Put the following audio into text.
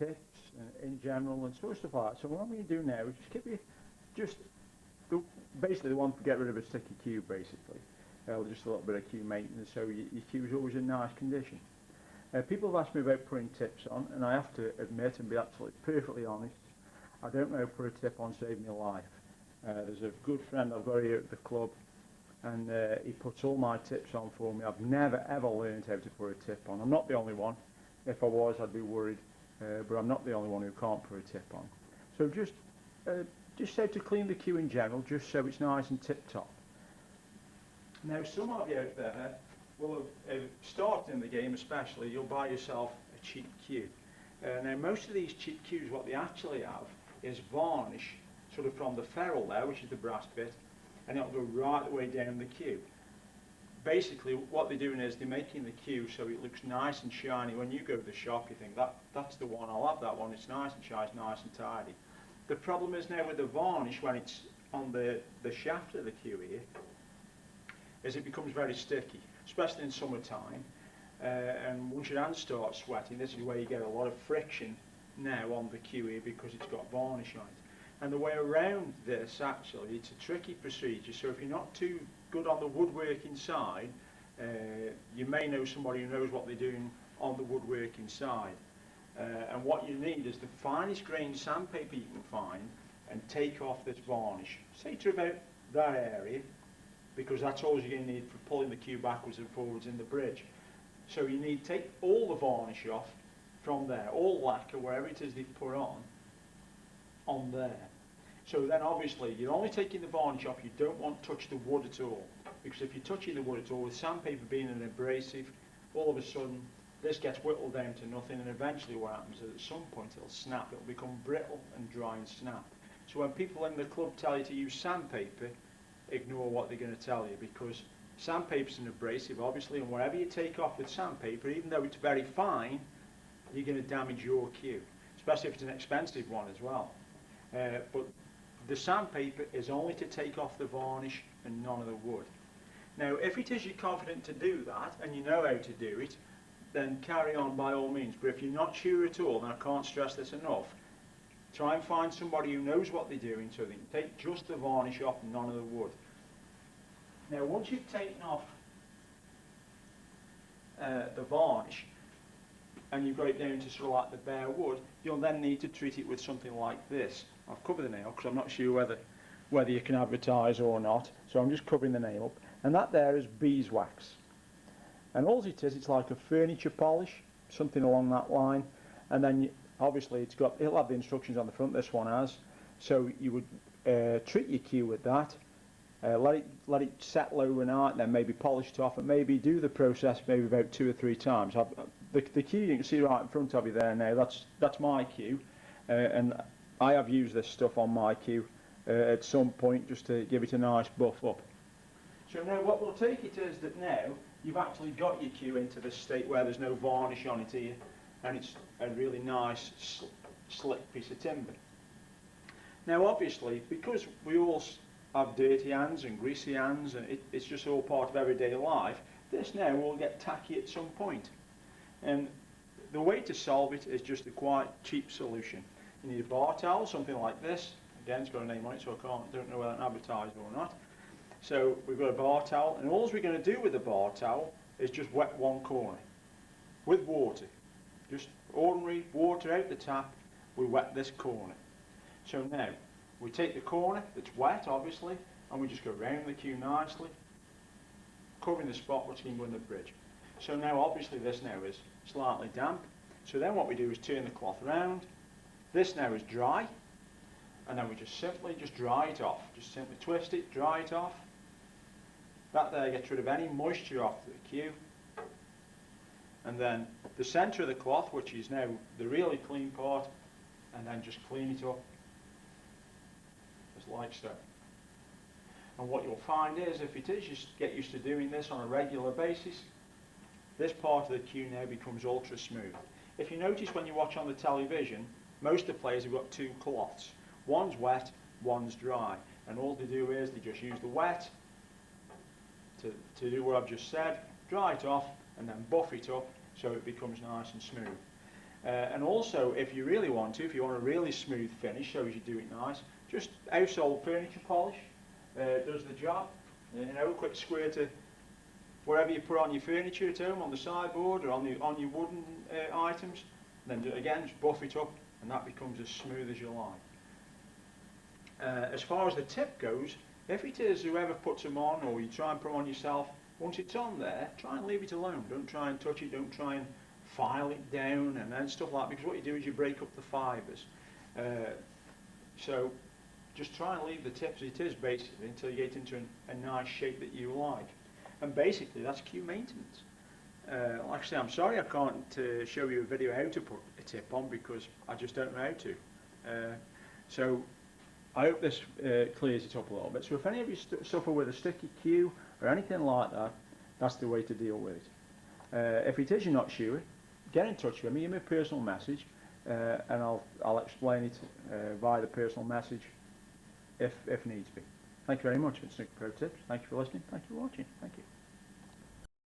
tips in general and sort of stuff like that. So what I'm going to do now is just give you just the, basically the one to get rid of a sticky cue basically. Just a little bit of cue maintenance so your cue is always in nice condition. People have asked me about putting tips on, and I have to admit and be absolutely perfectly honest, I don't know how to put a tip on saving your life. There's a good friend I've got here at the club, and he puts all my tips on for me. I've never ever learned how to put a tip on. I'm not the only one. If I was, I'd be worried, but I'm not the only one who can't put a tip on. So just how to clean the cue in general, just so it's nice and tip-top. Now, some of you out there will have started in the game, especially, you'll buy yourself a cheap cue. Now, most of these cheap cues, what they actually have is varnish, sort of from the ferrule there, which is the brass bit, and it'll go right the way down the cue. Basically, what they're doing is they're making the cue so it looks nice and shiny. When you go to the shop, you think, that's the one, I'll have that one, it's nice and shiny, it's nice and tidy. The problem is now with the varnish, when it's on the shaft of the cue here, is it becomes very sticky, especially in summertime. And once your hands start sweating, this is where you get a lot of friction now on the cue here because it's got varnish on it. And the way around this, actually, it's a tricky procedure. So if you're not too good on the woodworking side, you may know somebody who knows what they're doing on the woodworking side. And what you need is the finest grained sandpaper you can find and take off this varnish. Say to about that area, because that's all you're going to need for pulling the cue backwards and forwards in the bridge. So you need to take all the varnish off from there, all lacquer, wherever it is they've put on there. So then obviously you're only taking the varnish off, you don't want to touch the wood at all, because if you're touching the wood at all, with sandpaper being an abrasive, all of a sudden this gets whittled down to nothing, and eventually what happens is at some point it'll snap, it'll become brittle and dry and snap. So when people in the club tell you to use sandpaper, ignore what they're going to tell you, because sandpaper's an abrasive obviously, and whatever you take off with sandpaper, even though it's very fine, you're going to damage your cue, especially if it's an expensive one as well. But the sandpaper is only to take off the varnish and none of the wood. Now if it is you're confident to do that and you know how to do it, then carry on by all means. But if you're not sure at all, and I can't stress this enough, try and find somebody who knows what they're doing so they can take just the varnish off and none of the wood. Now once you've taken off the varnish and you've got it down to sort of like the bare wood, you'll then need to treat it with something like this. I've covered the nail because I'm not sure whether you can advertise or not, so I'm just covering the nail up, and that there is beeswax. And all it is, it's like a furniture polish, something along that line, and then obviously it'll have the instructions on the front, this one has, so you would treat your cue with that, let it settle overnight, then maybe polish it off, and maybe do the process maybe about 2 or 3 times. The cue you can see right in front of you there now, that's my cue, and I have used this stuff on my cue at some point just to give it a nice buff up. So now what we'll take it is that now you've actually got your cue into this state where there's no varnish on it here, and it's a really nice slick piece of timber. Now obviously, because we all have dirty hands and greasy hands, and it's just all part of everyday life, this now will get tacky at some point. And the way to solve it is just a quite cheap solution. You need a bar towel, something like this. Again, it's got a name on it, so don't know whether it's advertised or not. So we've got a bar towel, and all we're going to do with the bar towel is just wet one corner with water. Just ordinary water out the tap, we wet this corner. So now, we take the corner that's wet, obviously, and we just go round the cue nicely, covering the spot which can go in the bridge. So now, obviously, this now is slightly damp. So then what we do is turn the cloth around. This now is dry, and then we just simply dry it off. Just simply twist it, dry it off. That there gets rid of any moisture off the cue. And then the centre of the cloth, which is now the really clean part, and then just clean it up as like so. And what you'll find is, if it is you get used to doing this on a regular basis, this part of the cue now becomes ultra smooth. If you notice when you watch on the television, most of the players have got 2 cloths. One's wet, one's dry, and all they do is they just use the wet to do what I've just said, dry it off, and then buff it up so it becomes nice and smooth. And also, if you really want to, if you want a really smooth finish, so as you do it nice, just household furniture polish does the job. You know, a quick squirt to wherever you put on your furniture at home, on the sideboard or on your wooden items. Then again, just buff it up, and that becomes as smooth as you like. As far as the tip goes, if it is whoever puts them on, or you try and put them on yourself, once it's on there, try and leave it alone. Don't try and touch it. Don't try and file it down and stuff like that, because what you do is you break up the fibres. So just try and leave the tip as it is, basically, until you get into a nice shape that you like. And basically, that's cue maintenance. Like I say, I'm sorry I can't show you a video how to put a tip on, because I just don't know how to. So I hope this clears it up a little bit. So if any of you suffer with a sticky cue or anything like that, that's the way to deal with it. If it is you're not sure, get in touch with me, give me a personal message, and I'll explain it via the personal message if needs be. Thank you very much for Snooker Pro Tips. Thank you for listening. Thank you for watching. Thank you.